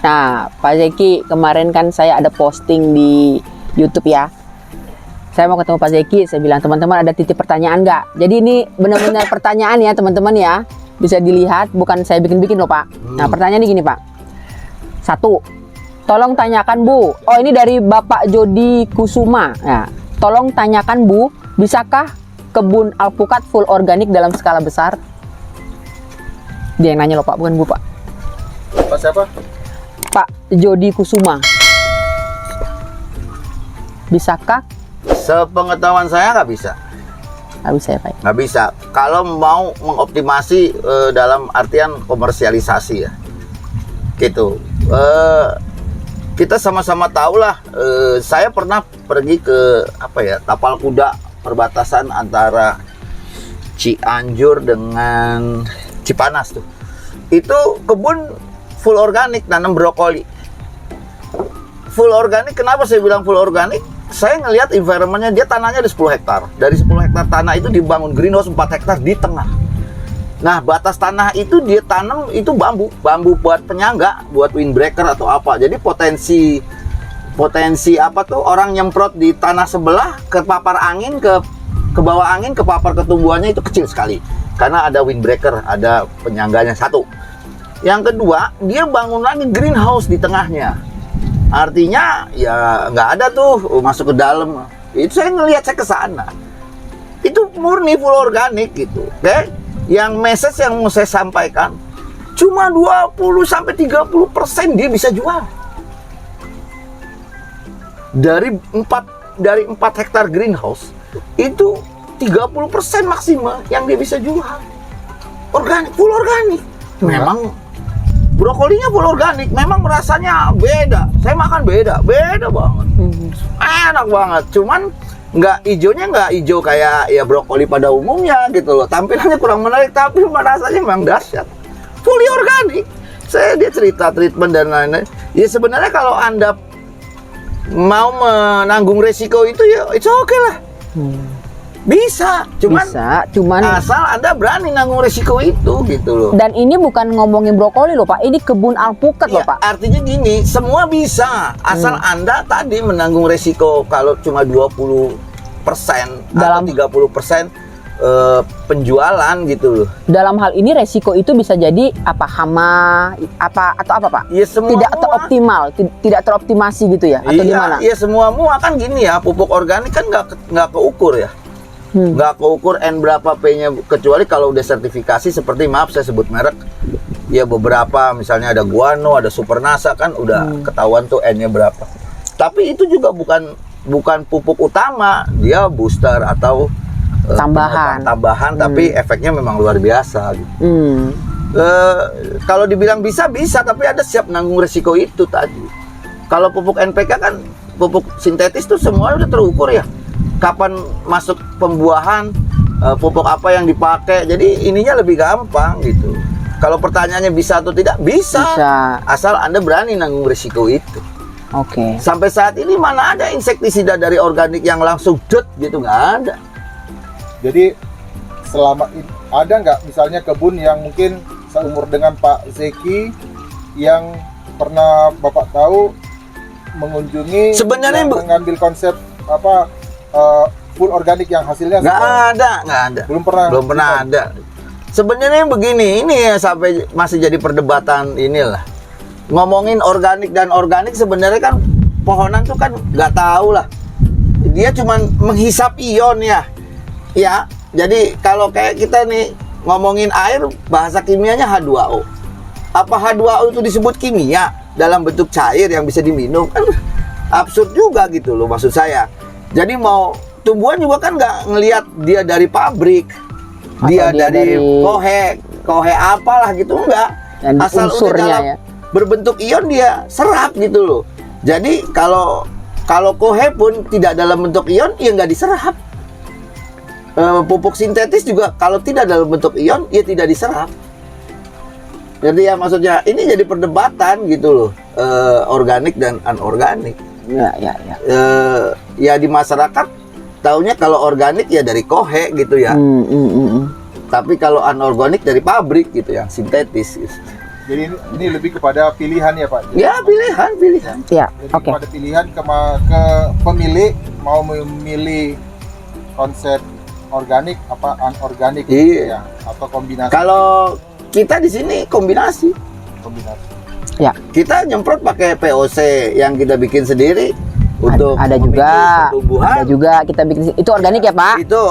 Nah, Pak Zeki, kemarin kan saya ada posting di YouTube ya. Saya mau ketemu Pak Zeki, saya bilang teman-teman ada titip pertanyaan nggak? Jadi ini benar-benar pertanyaan ya teman-teman ya. Bisa dilihat, bukan saya bikin-bikin loh Pak. Nah, pertanyaannya gini Pak. 1. Tolong tanyakan Bu. Oh, ini dari Bapak Jody Kusuma. Nah, tolong tanyakan Bu, bisakah kebun alpukat full organik dalam skala besar? Dia yang nanya loh Pak, bukan Bu Pak. Pak siapa? Pak Jody Kusuma. Bisakah? Sepengetahuan saya nggak bisa. Nggak bisa ya Pak? Nggak bisa. Kalau mau mengoptimasi dalam artian komersialisasi ya, gitu. Kita sama-sama tahu lah. Saya pernah pergi ke tapal kuda perbatasan antara Cianjur dengan Cipanas tuh. Itu kebun full organik, nanam brokoli. Full organik, kenapa saya bilang full organik? Saya ngelihat environmentnya, dia tanahnya ada 10 hektar. Dari 10 hektar tanah itu dibangun greenhouse 4 hektar di tengah. Nah, batas tanah itu dia tanam itu bambu buat penyangga, buat windbreaker atau apa. Jadi potensi apa tuh orang nyemprot di tanah sebelah ke papar angin, ke bawah angin, ke papar ketumbuhannya itu kecil sekali. Karena ada windbreaker, ada penyangganya. 1. Yang kedua, dia bangun lagi greenhouse di tengahnya. Artinya ya nggak ada tuh masuk ke dalam. Itu saya ngelihat, saya ke sana. Itu murni full organik gitu. Oke? Yang message yang mau saya sampaikan, cuma 20-30% dia bisa jual. Dari 4 hektar greenhouse, itu 30% maksimal yang dia bisa jual. Organik, full organik. Memang brokolinya full organik, memang rasanya beda. Saya makan beda banget. Enak banget. Cuman nggak hijau kayak ya brokoli pada umumnya gitu loh. Tampilannya kurang menarik, tapi rasanya memang dahsyat. Fully organik. Dia cerita treatment dan lain-lain. Ya sebenarnya kalau Anda mau menanggung resiko itu ya it's okay lah. Bisa, cuman asal Anda berani nanggung resiko itu gitu loh. Dan ini bukan ngomongin brokoli loh Pak, ini kebun alpukat loh Pak. Artinya gini, semua bisa asal Anda tadi menanggung resiko. Kalau cuma 20% dalam, atau 30% penjualan gitu loh. Dalam hal ini resiko itu bisa jadi apa, hama atau apa Pak? Ya, semua tidak teroptimal, tidak teroptimasi gitu ya, atau gimana? Iya, semua kan gini ya, pupuk organik kan nggak keukur ya. Nggak keukur N berapa P-nya, kecuali kalau udah sertifikasi seperti, maaf saya sebut merek ya, beberapa misalnya ada Guano, ada Supernasa kan udah ketahuan tuh N-nya berapa. Tapi itu juga bukan pupuk utama, dia booster atau tambahan tapi efeknya memang luar biasa gitu. Kalau dibilang bisa, tapi ada siap nanggung resiko itu tadi. Kalau pupuk NPK kan pupuk sintetis tuh semua udah terukur ya, kapan masuk pembuahan, pupuk apa yang dipakai, jadi ininya lebih gampang gitu. Kalau pertanyaannya bisa atau tidak, bisa. Asal Anda berani nanggung risiko itu. Oke. Sampai saat ini mana ada insektisida dari organik yang langsung dot gitu, nggak ada. Jadi selama ini ada nggak misalnya kebun yang mungkin seumur dengan Pak Zeki yang pernah Bapak tahu mengunjungi, sebenarnya mengambil konsep full organik yang hasilnya nggak ada, belum pernah ada. Sebenarnya begini, ini ya sampai masih jadi perdebatan inilah. Ngomongin organik dan organik, sebenarnya kan pohonan tuh kan nggak tahu lah. Dia cuman menghisap ion ya. Jadi kalau kayak kita nih ngomongin air, bahasa kimianya H2O. Apa H2O itu disebut kimia dalam bentuk cair yang bisa diminum? Kan absurd juga gitu loh maksud saya. Jadi mau tumbuhan juga kan nggak ngelihat dia dari pabrik, dia dari kohe apalah gitu, enggak. Dan asal udah dalam berbentuk ion dia serap gitu loh. Jadi kalau kohe pun tidak dalam bentuk ion, ya nggak diserap. Pupuk sintetis juga kalau tidak dalam bentuk ion, ya tidak diserap. Jadi ya maksudnya ini jadi perdebatan gitu loh, organik dan anorganik. Ya di masyarakat taunya kalau organik ya dari kohe gitu ya. Tapi kalau anorganik dari pabrik gitu, yang sintetis gitu. Jadi ini lebih kepada pilihan ya Pak. Ya, pilihan. Ya, Jadi oke. kepada pilihan ke pemilik mau memilih konsep organik apa anorganik Iya. ya, atau kombinasi. Kalau kita di sini kombinasi. Ya, Kita nyemprot pakai POC yang kita bikin sendiri untuk ada memicu juga. pertumbuhan. Ada juga kita bikin itu organik ya, Pak? Itu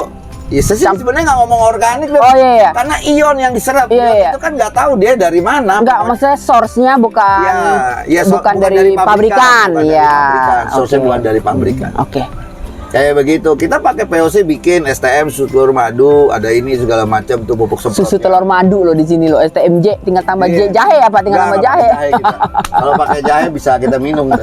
ya sebenarnya nggak ngomong organik Beb. Oh iya iya. Karena ion yang diserap Iya, Beb, iya. itu kan nggak tahu dia dari mana. Enggak, maksudnya source-nya bukan bukan dari pabrikan. bukan dari Ya. pabrikan. Source-nya Oke. bukan dari pabrikan. Oke. Kayak begitu. Kita pakai POC bikin STM susu telur madu, ada ini segala macam tuh pupuk semprot. Susu telur madu loh di sini loh, STMJ tinggal tambah Iya. jahe apa tinggal tambah Nggak jahe. pakai kita. Kalau pakai jahe bisa kita minum. Dah.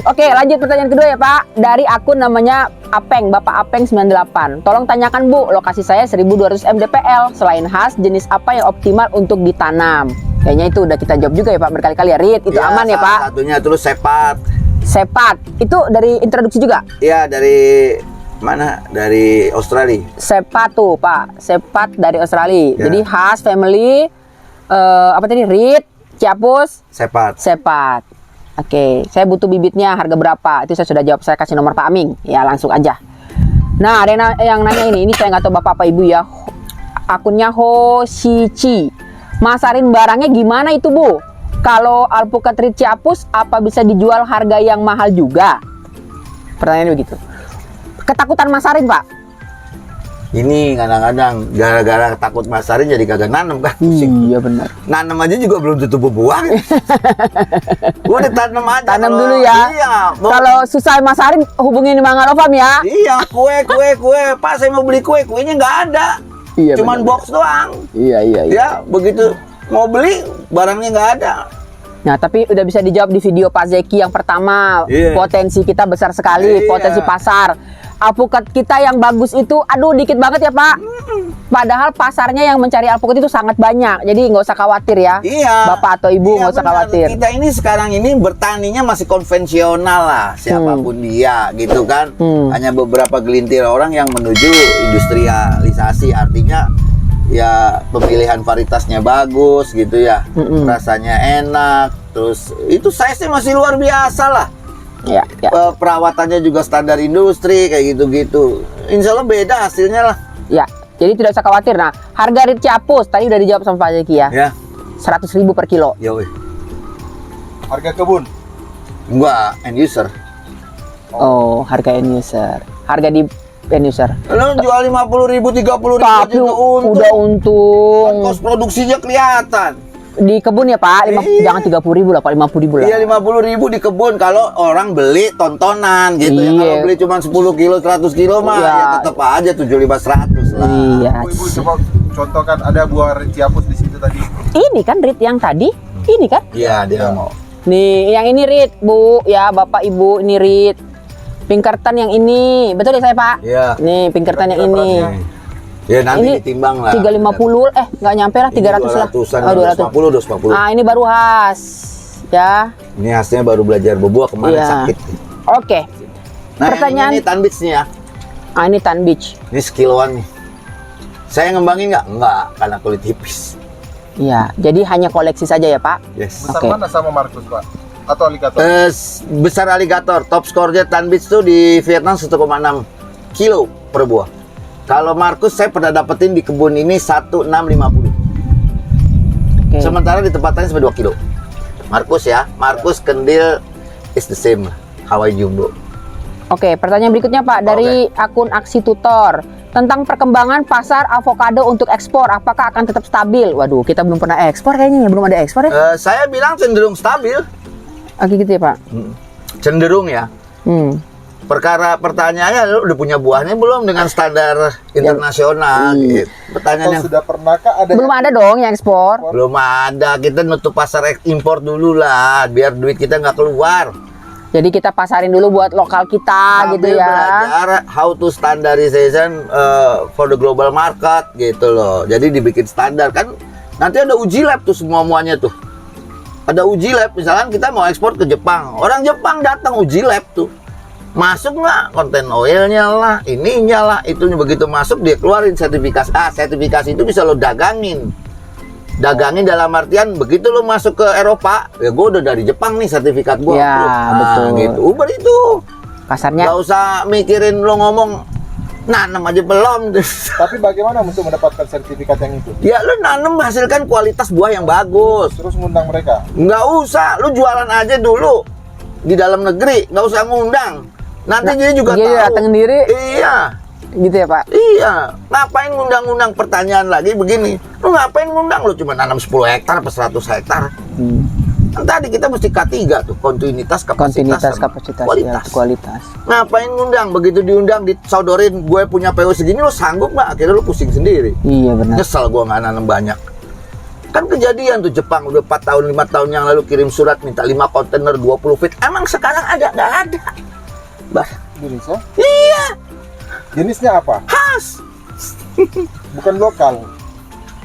Oke, lanjut pertanyaan kedua ya, Pak. Dari akun namanya Apeng, Bapak Apeng 98. Tolong tanyakan, Bu, lokasi saya 1200 mdpl. Selain khas, jenis apa yang optimal untuk ditanam? Kayaknya itu udah kita jawab juga ya, Pak, berkali-kali ya. Rit, itu aman ya, salah Pak? Satunya terus sepat. Sepat, itu dari introduksi juga? Iya, dari mana? Dari Australia. Sepat tuh, Pak. Sepat dari Australia. Ya. Jadi khas, family, apa tadi? Rit, Ciapus, Sepat. Sepat. Oke, saya butuh bibitnya harga berapa? Itu saya sudah jawab, saya kasih nomor Pak Aming. Ya, langsung aja. Nah, ada yang nanya ini saya nggak tahu Bapak apa Ibu ya. Akunnya Hoshichi. Masarin barangnya gimana itu, Bu? Kalau alpukat Rit Ciapus apa bisa dijual harga yang mahal juga? Pertanyaannya begitu. Ketakutan masarin, Pak. Ini kadang-kadang gara-gara takut masarin jadi kagak nanem kan. Pusing. Iya benar. Nanem aja juga belum tentu berbuah. Gua ditanam aja. Tanam kalau- dulu ya. Iya. Kalau susah masarin hubungin Mangal Farm ya. Iya, kue. Pak, saya mau beli kue. Kuenya nggak ada. Iya, Cuman benar. box doang. Iya. Ya, begitu mau beli barangnya nggak ada. Nah, tapi udah bisa dijawab di video Pak Zeki yang pertama. Iya. Potensi kita besar sekali, Iya. potensi pasar. Alpukat kita yang bagus itu, aduh dikit banget ya Pak. Padahal pasarnya yang mencari alpukat itu sangat banyak. Jadi nggak usah khawatir ya. Iya. Bapak atau Ibu Iya, nggak usah benar. khawatir. Kita ini sekarang ini bertaninya masih konvensional lah, siapapun dia, gitu kan. Hanya beberapa gelintir orang yang menuju industrialisasi, artinya ya pemilihan varietasnya bagus gitu ya, rasanya enak, terus itu size-nya masih luar biasa lah. Ya. Perawatannya juga standar industri kayak gitu-gitu. Insya Allah beda hasilnya lah. Ya. Jadi tidak usah khawatir. Nah, harga Rit Ciapus tadi udah dijawab sama Pak Zeki ya. Ya, 100.000 per kilo. yo, Harga kebun. enggak end user. Oh, harga end user. Harga di end user. Lo jual 50.000, 30.000 Tapi aja untung. udah untung. Kan kos produksinya kelihatan. Di kebun ya Pak, Iya. jangan 30.000 lah Pak, 50.000 lah. Iya, 50.000 di kebun kalau orang beli tontonan gitu ya. Iya. Kalau beli cuma 10 kilo, 100 kilo mah Iya. ya tetap aja 7500 lah. Iya. Ibu coba contohkan ada buah Rit Ciapus di situ tadi. Ini kan Rit yang tadi, ini kan? Iya, dia mau. Nih, yang ini Rit, Bu, ya Bapak Ibu, ini Rit. Pinkerton yang ini, betul ya saya Pak? Iya. Nih, Pinkerton yang ini. Ya nanti Ini ditimbang lah. 350, nggak nyampe lah, 300 lah. 200-an, Oh, 200. 250. Ah, ini baru khas. Ya, Ini hasilnya baru belajar berbuah kemarin Iya. sakit. oke. Nah, Pertanyaan- ini Tan Beach nih ya. Ah, ini Tan Beach. Ini sekiloan nih. Saya ngembangin nggak? Enggak, karena kulit tipis. Iya, jadi hanya koleksi saja ya Pak. Yes. Besar Oke. mana sama Markus Pak? Atau alligator? Besar aligator, top skornya Tan Beach tuh di Vietnam 1,6 kilo per buah. Kalau Markus saya pernah dapetin di kebun ini 1,650. Oke. Sementara di tempat lain sampai 2 kilo. Markus ya, Markus kendil is the same lah. Hawaii Jumbo. Oke, pertanyaan berikutnya Pak dari akun Aksi Tutor tentang perkembangan pasar avocado untuk ekspor. Apakah akan tetap stabil? Waduh, kita belum pernah ekspor kayaknya ya, belum ada ekspor ya? Saya bilang cenderung stabil. Oke gitu ya Pak. Cenderung ya. Perkara pertanyaannya lu udah punya buahnya belum dengan standar internasional? Gitu. Pertanyaan Atau yang sudah pernahkah ada Belum ada dong yang ekspor. belum ada. Kita nutup pasar impor dulu lah, biar duit kita nggak keluar. Jadi kita pasarin dulu buat lokal kita gitu Sambil ya. belajar how to standardization for the global market gitu loh. Jadi dibikin standar kan. Nanti ada uji lab tuh semuanya tuh. Ada uji lab, misalkan kita mau ekspor ke Jepang. Orang Jepang datang uji lab tuh. Masuk lah konten oilnya lah, ininya lah, itunya begitu masuk dia keluarin sertifikasi. Sertifikasi itu bisa lo dagangin. Dagangin dalam artian begitu lo masuk ke Eropa, ya gue udah dari Jepang nih sertifikat gue. Ya, betul. Gitu. Uber itu Kasarnya nggak usah mikirin lo ngomong nanem aja belum. Tapi bagaimana untuk mendapatkan sertifikat yang itu? Ya lo nanem hasilkan kualitas buah yang bagus. Terus ngundang mereka? Nggak usah, lu jualan aja dulu di dalam negeri, nggak usah ngundang. Nanti dia juga dia tahu. datang sendiri Iya. gitu ya Pak. Iya, ngapain ngundang-ngundang? Pertanyaan lagi begini, lu ngapain ngundang? Lu cuma nanam 10 hektar atau 100 hektar. Kan tadi kita mesti K3 tuh, kontinuitas, Kontinuitas, sama kapasitas, kualitas. ya, kualitas. Ngapain ngundang? Begitu diundang, disodorin, gue punya PO segini, lu sanggup nggak? Akhirnya lu pusing sendiri. Iya benar. Nyesel gue nggak nanam banyak. Kan kejadian tuh Jepang udah 4 tahun, 5 tahun yang lalu kirim surat minta 5 kontainer 20 feet. Emang sekarang ada? Nggak ada. Bah, Indonesia? iya, Jenisnya apa? khas. Bukan lokal.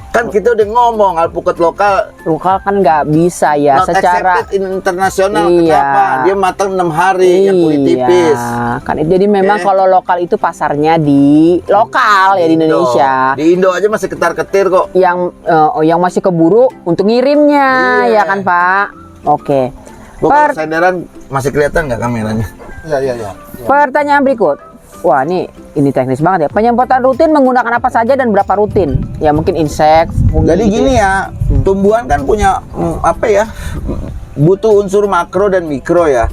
Kan kita udah ngomong alpukat lokal Lokal kan nggak bisa ya not secara accepted in internasional. Iya. Kenapa? Dia matang 6 hari, yang kulit tipis. Kan jadi memang Oke. kalau lokal itu pasarnya di lokal ya di Indonesia. Di Indo aja masih ketar-ketir kok. Yang masih keburu untuk ngirimnya Iya. ya kan Pak. Oke. Gua kalau senderan masih kelihatan nggak kameranya? Iya. Pertanyaan berikut. Wah, ini teknis banget ya. Penyemprotan rutin menggunakan apa saja dan berapa rutin? Ya mungkin insek. Jadi gini ya, tumbuhan kan punya apa ya? Butuh unsur makro dan mikro ya.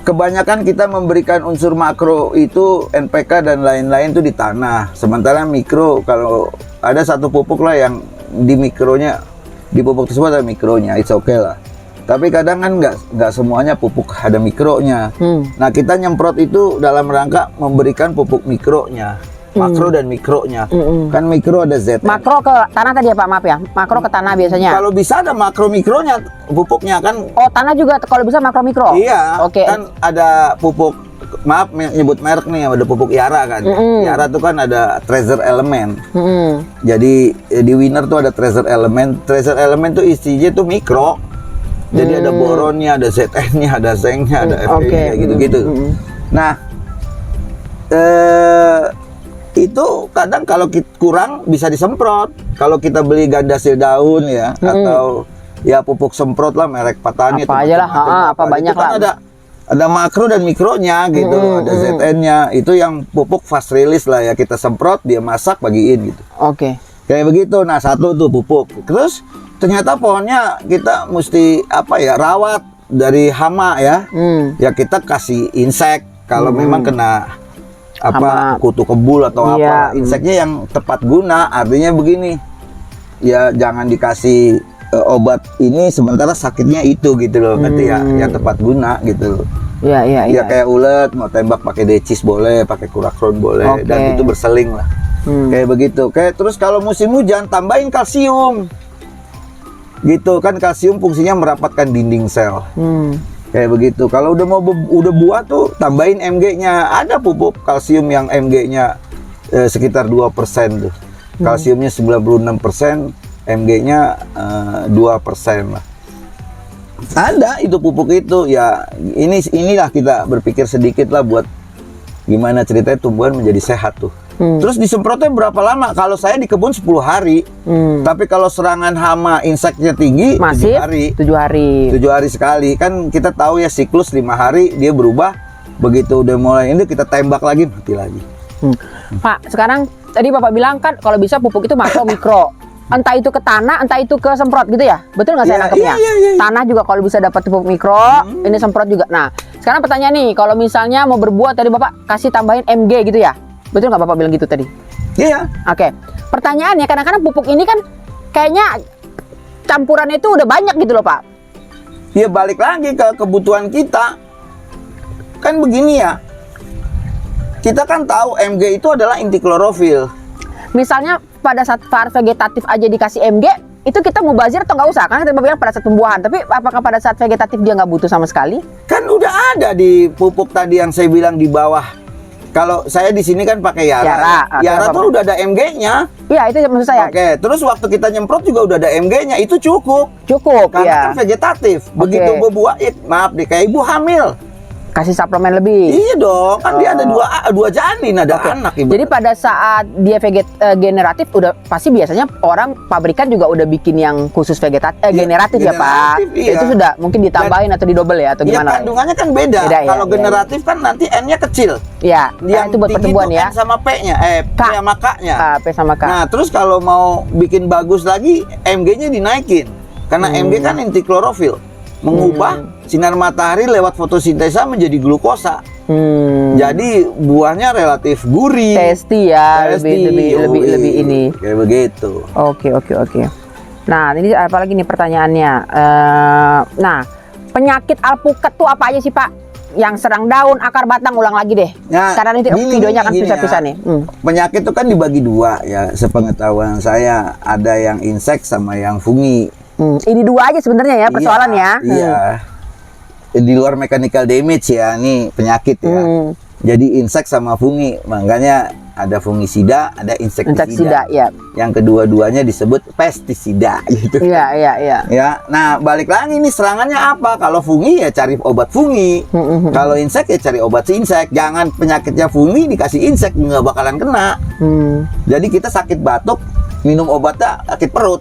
Kebanyakan kita memberikan unsur makro itu NPK dan lain-lain tuh di tanah. Sementara mikro kalau ada satu pupuk lah yang di mikronya, di pupuk tersebut ada mikronya, it's okay lah. Tapi kadang kan nggak semuanya pupuk ada mikronya. Nah kita nyemprot itu dalam rangka memberikan pupuk mikronya, makro dan mikronya. Kan mikro ada Z. Makro ke tanah tadi ya Pak, maaf ya. Makro ke tanah biasanya. Kalau bisa ada makro mikronya pupuknya kan. Oh, tanah juga kalau bisa makro mikro. Iya. Oke. Kan ada pupuk, maaf nyebut merek nih, ada pupuk Yara kan. Yara tuh kan ada treasure element. Jadi di winner tuh ada treasure element. Treasure element tuh isinya tuh mikro. Jadi ada boronnya, ada ZN-nya, ada zinc-nya, ada Fe, kayak gitu-gitu. Nah, itu kadang kalau kita kurang bisa disemprot. Kalau kita beli gandasil daun ya, atau ya pupuk semprot lah merek Patani. Apa aja lah, apa banyak kan lah. ada makro dan mikronya gitu, ada ZN-nya. Itu yang pupuk fast release lah ya, kita semprot, dia masak, bagiin gitu. Oke. Kayak begitu. Nah, satu tuh pupuk. Terus ternyata pohonnya kita mesti apa ya, rawat dari hama ya. Ya kita kasih insek kalau memang kena apa kutu kebul atau apa. Inseknya yang tepat guna. Artinya begini. Ya jangan dikasih obat ini sementara sakitnya itu gitu loh. Ngerti ya? Yang tepat guna gitu loh. Iya. Ya kayak ulet mau tembak pakai decis boleh, pakai kurakron boleh, dan itu berseling lah. Kayak begitu. Kayak terus kalau musim hujan tambahin kalsium. Gitu kan, kalsium fungsinya merapatkan dinding sel. Kayak begitu. Kalau udah buah tuh tambahin Mg-nya. Ada pupuk kalsium yang Mg-nya sekitar 2% tuh. Kalsiumnya 96%, Mg-nya 2% lah. Ada itu pupuk itu. Ya inilah kita berpikir sedikit lah buat gimana ceritanya tumbuhan menjadi sehat tuh. Terus disemprotnya berapa lama? Kalau saya di kebun 10 hari. Tapi kalau serangan hama inseknya tinggi, masih 7 hari. 7 hari sekali. Kan kita tahu ya siklus 5 hari dia berubah. Begitu udah mulai ini kita tembak lagi, mati lagi. Pak, sekarang tadi Bapak bilang kan kalau bisa pupuk itu makro mikro. Entah itu ke tanah, entah itu ke semprot gitu ya? Betul nggak saya nangkepnya? Iya. Tanah juga kalau bisa dapat pupuk mikro, ini semprot juga. Nah, sekarang pertanyaan nih, kalau misalnya mau berbuah tadi Bapak kasih tambahin Mg gitu ya? Betul nggak Bapak bilang gitu tadi? Iya. Oke. Pertanyaannya, kadang-kadang pupuk ini kan kayaknya campurannya itu udah banyak gitu loh Pak. Ya balik lagi ke kebutuhan kita. Kan begini ya. Kita kan tahu Mg itu adalah inti klorofil. Misalnya pada saat fase vegetatif aja dikasih Mg, itu kita mubazir atau nggak usah? Karena kita bilang pada saat pembuahan. Tapi apakah pada saat vegetatif dia nggak butuh sama sekali? Kan udah ada di pupuk tadi yang saya bilang di bawah. Kalau saya di sini kan pakai Yara. Yara tuh udah ada Mg-nya. Iya, itu maksud saya. Oke, terus waktu kita nyemprot juga udah ada Mg-nya. Itu cukup. Cukup, Karena ya. kan vegetatif. Begitu berbuah, maaf deh, kayak ibu hamil. kasih suplemen lebih. Iya dong, kan dia ada dua janin, ada anak. Ibarat. Jadi pada saat dia generatif udah pasti biasanya orang pabrikan juga udah bikin yang khusus generatif ya Pak. Iya. Itu sudah mungkin ditambahin atau didobel ya atau Iya, gimana? kandungannya kan beda. Beda ya, Kalau iya, generatif kan nanti N-nya kecil. Ya, Yang itu buat tinggi pertumbuhan tuh ya. N sama P-nya, P sama K-nya. P sama K. Nah, terus kalau mau bikin bagus lagi, Mg-nya dinaikin. Karena Mg kan inti klorofil, mengubah sinar matahari lewat fotosintesa menjadi glukosa. Jadi buahnya relatif gurih. Tasty ya, Tasty, lebih ini. Kayak begitu. Oke. Nah, ini apa lagi nih pertanyaannya? Nah, penyakit alpukat tuh apa aja sih Pak? Yang serang daun, akar, batang, ulang lagi deh. Nah, Karena nanti videonya akan pisah-pisah nih. Penyakit itu kan dibagi dua ya, sepengetahuan saya. Ada yang insek sama yang fungi. Ini dua aja sebenarnya ya persoalan ya. Iya. Di luar mechanical damage ya, ini penyakit ya. Jadi insek sama fungi, makanya ada fungisida, ada insektisida. Ya. Yang kedua-duanya disebut pestisida gitu. Iya. Ya, nah balik lagi nih serangannya apa? Kalau fungi ya cari obat fungi. Kalau insek ya cari obat si insek. Jangan penyakitnya fungi dikasih insek, nggak bakalan kena. Jadi kita sakit batuk, minum obatnya sakit perut.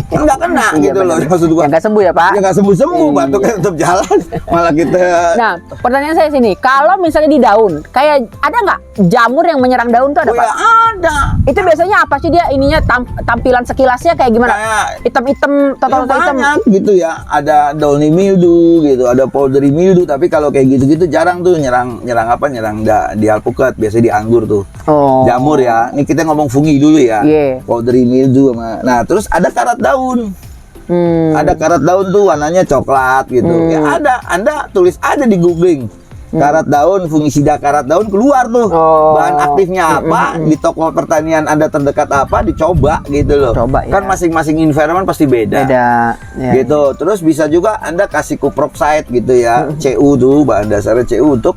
Kan nggak kena Iya, gitu loh, maksud gua. Ya nggak sembuh ya Pak? Ya nggak sembuh-sembuh, batuknya tetap jalan. Malah kita. Nah, pertanyaan saya sini, kalau misalnya di daun, kayak ada nggak jamur yang menyerang daun tuh ada Oh Pak? ya ada. Itu biasanya apa sih dia ininya tampilan sekilasnya kayak gimana? Kayak Hitam-hitam, ya total hitam. banyak gitu ya. Ada downy mildew gitu, ada powdery mildew. Tapi kalau kayak gitu-gitu jarang tuh nyerang di alpukat. Biasanya di anggur tuh. Oh. Jamur ya. Ini kita ngomong fungi dulu ya. Iya. Powdery mildew sama. Nah, terus ada karat daun. Ada karat daun tuh warnanya coklat gitu. Ya ada. Anda tulis aja di googling. Karat daun, fungisida karat daun keluar tuh. Bahan aktifnya apa, di toko pertanian Anda terdekat apa, dicoba gitu loh. Coba, Kan ya. masing-masing environment pasti beda. Ya. Gitu. Terus bisa juga Anda kasih kuproxide gitu ya. CU tuh bahan dasarnya CU untuk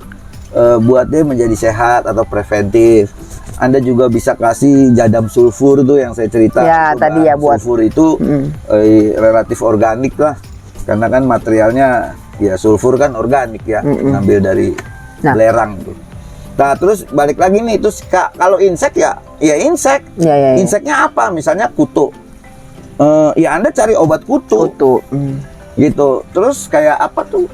buat dia menjadi sehat atau preventif. Anda juga bisa kasih jadam sulfur tuh yang saya cerita. Ya, Itu tadi bahan ya, buat- sulfur itu relatif organik lah. Karena kan materialnya ya sulfur kan organik ya, ngambil dari Nah. belerang tuh. Nah, terus balik lagi nih, terus kalau insek ya insek. Ya. Inseknya apa? Misalnya kutu. Ya Anda cari obat kutu. Gitu. Terus kayak apa tuh?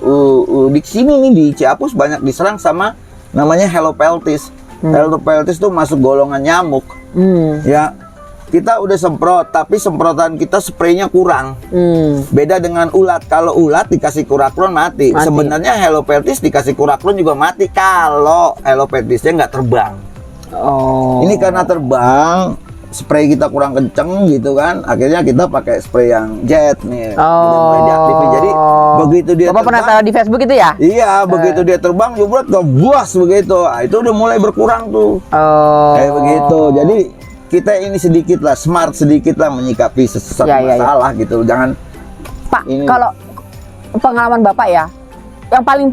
Di sini nih di Ciapus banyak diserang sama namanya Helopeltis. Helopeltis tuh masuk golongan nyamuk. Ya. Kita udah semprot, tapi semprotan kita spraynya kurang. Beda dengan ulat. Kalau ulat dikasih kuraklon mati. Sebenarnya Helopeltis dikasih kuraklon juga mati kalau Helopeltisnya nggak terbang. Oh. Ini karena terbang, spray kita kurang kenceng gitu kan. Akhirnya kita pakai spray yang jet nih. Udah mulai diaktifin. Jadi begitu dia Bapak pernah taruh di Facebook itu ya? Iya, begitu dia terbang jebret ngebuas begitu. Itu udah mulai berkurang tuh. Kayak begitu. Jadi kita ini sedikit lah smart, sedikit lah menyikapi sesuatu masalah gitu. Jangan Pak, ini. kalau pengalaman Bapak ya, yang paling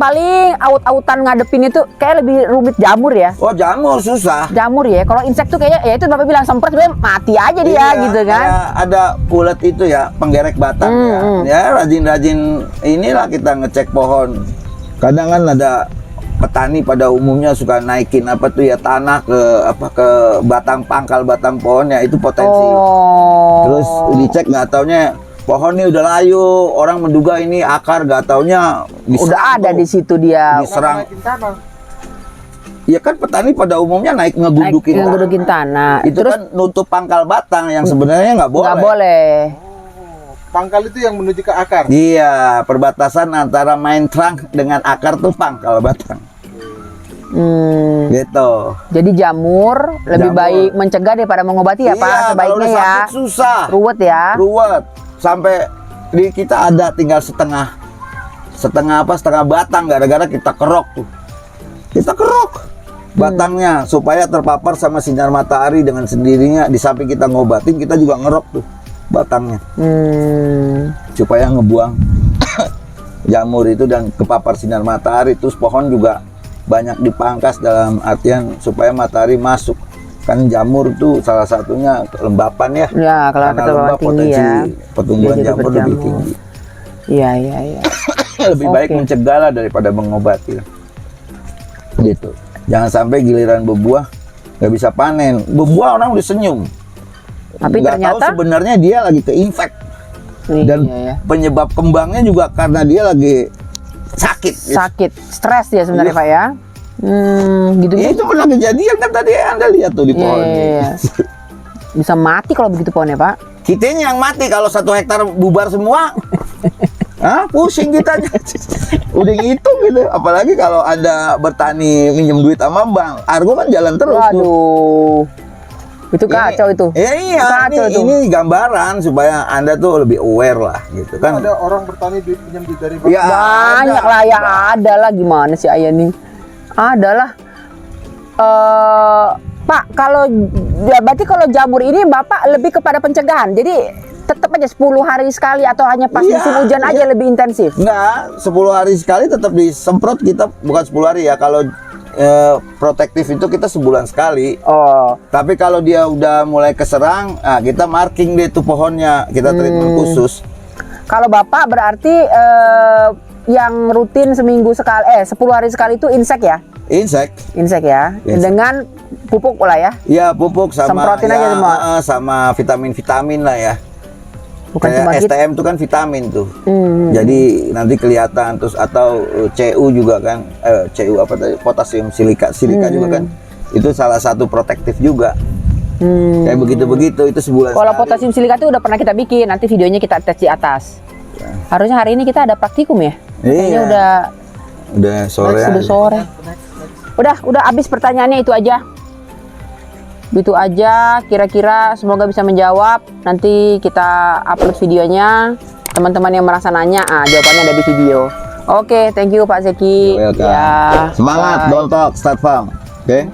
aut-autan ngadepin itu kayak lebih rumit jamur ya. Oh, jamur susah. Jamur ya. Kalau insek tuh kayaknya ya itu Bapak bilang semprot sebenarnya mati aja dia Iya, gitu kan. kayak ada ulet itu ya, penggerek batang ya. Ya rajin-rajin inilah kita ngecek pohon. Kadang kan ada petani pada umumnya suka naikin apa tuh ya tanah ke batang pangkal batang pohonnya, itu potensi. Terus dicek nggak taunya pohon ini udah layu, orang menduga ini akar, nggak taunya Udah ada di situ dia. diserang. Ya kan petani pada umumnya ngegundukin tanah. itu Terus kan nutup pangkal batang yang sebenarnya nggak boleh. nggak boleh. Pangkal itu yang menuju ke akar. Iya, perbatasan antara main trunk dengan akar tuh pangkal batang. Gitu. Jadi jamur lebih baik mencegah daripada mengobati ya Pak, Iya, kalau sebaiknya udah ya. sakit susah. Ruwet ya. Ruwet. Sampai di kita ada tinggal setengah batang gara-gara kita kerok tuh. Kita kerok batangnya supaya terpapar sama sinar matahari dengan sendirinya. Di samping kita ngobatin, kita juga ngerok tuh batangnya supaya ngebuang jamur itu dan kepapar sinar matahari. Terus pohon juga banyak dipangkas dalam artian supaya matahari masuk, kan jamur tuh salah satunya kelembapan ya. Ya, kalau karena kelembapan lembab tinggi potensi ya. pertumbuhan Dia jadi jamur lebih berjamur. tinggi. Iya. Lebih baik Oke. mencegah lah daripada mengobati. Gitu. Jangan sampai giliran berbuah nggak bisa panen. Berbuah orang udah senyum. Tapi Nggak tahu ternyata sebenarnya dia lagi keinfek. Dan iya, ya. penyebab kembangnya juga karena dia lagi sakit. Sakit, stres ya sebenarnya Iya. Pak ya. Gitu Ya, itu pernah kejadian kan tadi Anda lihat tuh di Iya, pohon. iya, iya. Bisa mati kalau begitu pohonnya Pak. Kitanya yang mati kalau 1 hektar bubar semua. Hah, pusing kita. Udah gitu gitu. Apalagi kalau Anda bertani minjem duit sama bank, Argo kan jalan terus tuh. Waduh. Itu kacau itu. Iya, Kacau tuh. ini gambaran supaya Anda tuh lebih aware lah gitu kan. Ada orang bertani duit pinjam duit dari bank. Ya, Banyak ada. lah ya, ada lah, gimana sih ayah nih? Ada lah. Pak, kalau ya berarti kalau jamur ini Bapak lebih kepada pencegahan. Jadi tetap aja 10 hari sekali atau hanya pas Iya, musim hujan aja iya. lebih intensif. Enggak, 10 hari sekali tetap disemprot kita, bukan 10 hari ya. Kalau protektif itu kita sebulan sekali. Oh, Tapi kalau dia udah mulai keserang, nah kita marking deh tuh pohonnya, kita treatment khusus. kalau Bapak berarti yang rutin seminggu sekali 10 hari sekali itu insek ya? Insek, Insek ya. Insek. Dengan pupuk pula ya. ya pupuk sama Semprotin aja semua. sama vitamin-vitamin lah ya. Bukan Kayak cuma gitu. STM itu kan vitamin tuh. Hmm. Jadi nanti kelihatan terus atau CU juga kan, CU apa tadi, potasium silika juga kan. Itu salah satu protektif juga. Kayak begitu-begitu itu sebulan Kalau sekali. potasium silika itu udah pernah kita bikin, nanti videonya kita attach di atas. Harusnya hari ini kita ada praktikum ya? Kayaknya Iya. Udah sore. udah aja. sore. Udah habis pertanyaannya itu aja. Itu aja, kira-kira semoga bisa menjawab. Nanti kita upload videonya. Teman-teman yang merasa nanya, jawabannya ada di video. Oke, thank you Pak Zeki. Welcome. Ya, Semangat, bye. don't talk, start farm. Oke?